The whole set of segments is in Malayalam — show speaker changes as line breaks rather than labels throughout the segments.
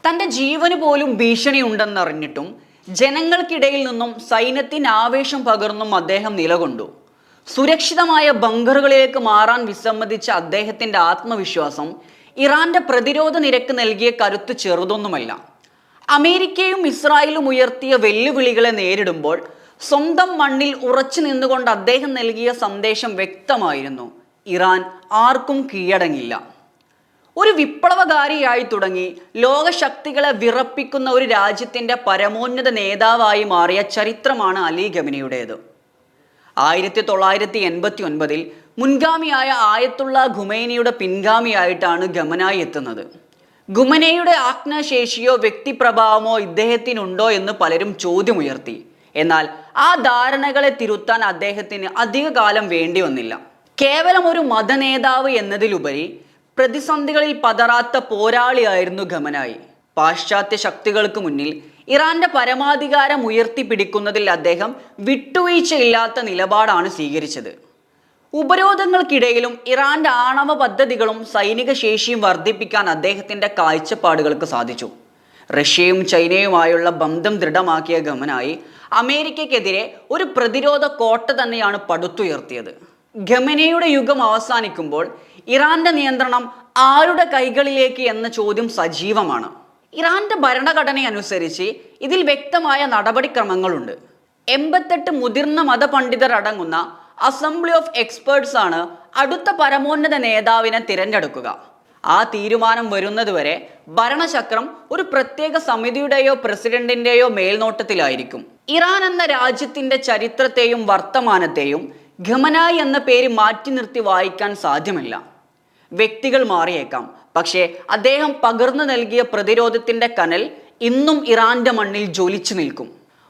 തൻ്റെ ജീവന് പോലും ഭീഷണിയുണ്ടെന്നറിഞ്ഞിട്ടും ജനങ്ങൾക്കിടയിൽ നിന്നും സൈന്യത്തിന് ആവേശം പകർന്നും അദ്ദേഹം നിലകൊണ്ടു. സുരക്ഷിതമായ ബങ്കറുകളിലേക്ക് മാറാൻ വിസമ്മതിച്ച അദ്ദേഹത്തിൻ്റെ ആത്മവിശ്വാസം ഇറാന്റെ പ്രതിരോധ നിരക്ക് നൽകിയ കരുത്ത് ചെറുതൊന്നുമല്ല. അമേരിക്കയും ഇസ്രായേലും ഉയർത്തിയ വെല്ലുവിളികളെ നേരിടുമ്പോൾ സ്വന്തം മണ്ണിൽ ഉറച്ചു നിന്നുകൊണ്ട് അദ്ദേഹം നൽകിയ സന്ദേശം വ്യക്തമായിരുന്നു: ഇറാൻ ആർക്കും കീഴടങ്ങില്ല. ഒരു വിപ്ലവകാരിയായി തുടങ്ങി ലോകശക്തികളെ വിറപ്പിക്കുന്ന ഒരു രാജ്യത്തിൻ്റെ പരമോന്നത നേതാവായി മാറിയ ചരിത്രമാണ് അലി ഖമേനിയുടേത്. 1989 മുൻഗാമിയായ ആയത്തുള്ള ഖുമൈനിയുടെ പിൻഗാമിയായിട്ടാണ് ഖമനായി എത്തുന്നത്. ഖുമൈനിയുടെ ആജ്ഞാശേഷിയോ വ്യക്തിപ്രഭാവമോ ഇദ്ദേഹത്തിനുണ്ടോ എന്ന് പലരും ചോദ്യമുയർത്തി. എന്നാൽ ആ ധാരണകളെ തിരുത്താൻ അദ്ദേഹത്തിന് അധികകാലം വേണ്ടി വന്നില്ല. കേവലം ഒരു മതനേതാവ് എന്നതിലുപരി പ്രതിസന്ധികളിൽ പതറാത്ത പോരാളിയായിരുന്നു ഖമനായി. പാശ്ചാത്യ ശക്തികൾക്ക് മുന്നിൽ ഇറാന്റെ പരമാധികാരം ഉയർത്തിപ്പിടിക്കുന്നതിൽ അദ്ദേഹം വിട്ടുവീഴ്ചയില്ലാത്ത നിലപാടാണ് സ്വീകരിച്ചത്. ഉപരോധങ്ങൾക്കിടയിലും ഇറാന്റെ ആണവ പദ്ധതികളും സൈനിക ശേഷിയും വർദ്ധിപ്പിക്കാൻ അദ്ദേഹത്തിന്റെ കാഴ്ചപ്പാടുകൾക്ക് സാധിച്ചു. റഷ്യയും ചൈനയുമായുള്ള ബന്ധം ദൃഢമാക്കിയ ഖമനായി അമേരിക്കയ്ക്കെതിരെ ഒരു പ്രതിരോധ കോട്ട തന്നെയാണ് പടുത്തുയർത്തിയത്. ഖമേനിയുടെ യുഗം അവസാനിക്കുമ്പോൾ ഇറാന്റെ നിയന്ത്രണം ആരുടെ കൈകളിലേക്ക് എന്ന ചോദ്യം സജീവമാണ്. ഇറാന്റെ ഭരണഘടന അനുസരിച്ച് ഇതിൽ വ്യക്തമായ നടപടിക്രമങ്ങളുണ്ട്. 88 മുതിർന്ന മതപണ്ഡിതർ അടങ്ങുന്ന അസംബ്ലി ഓഫ് എക്സ്പേർട്സ് ആണ് അടുത്ത പരമോന്നത നേതാവിനെ തിരഞ്ഞെടുക്കുക. ആ തീരുമാനം വരുന്നതുവരെ ഭരണചക്രം ഒരു പ്രത്യേക സമിതിയുടെയോ പ്രസിഡന്റിന്റെയോ മേൽനോട്ടത്തിലായിരിക്കും. ഇറാൻ എന്ന രാജ്യത്തിന്റെ ചരിത്രത്തെയും വർത്തമാനത്തെയും ഖമനായി എന്ന പേര് മാറ്റി നിർത്തി വായിക്കാൻ സാധ്യമല്ല. വ്യക്തികൾ മാറിയേക്കാം, പക്ഷേ അദ്ദേഹം പകർന്നു നൽകിയ പ്രതിരോധത്തിന്റെ കനൽ ഇന്നും ഇറാന്റെ മണ്ണിൽ ജ്വലിച്ചു നിൽക്കും.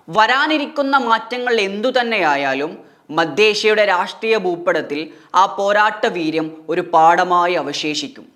വരാനിരിക്കുന്ന മാറ്റങ്ങൾ എന്തുതന്നെയായാലും മധ്യേഷ്യയുടെ രാഷ്ട്രീയ ഭൂപടത്തിൽ ആ പോരാട്ട വീര്യം ഒരു പാഠമായി അവശേഷിക്കും.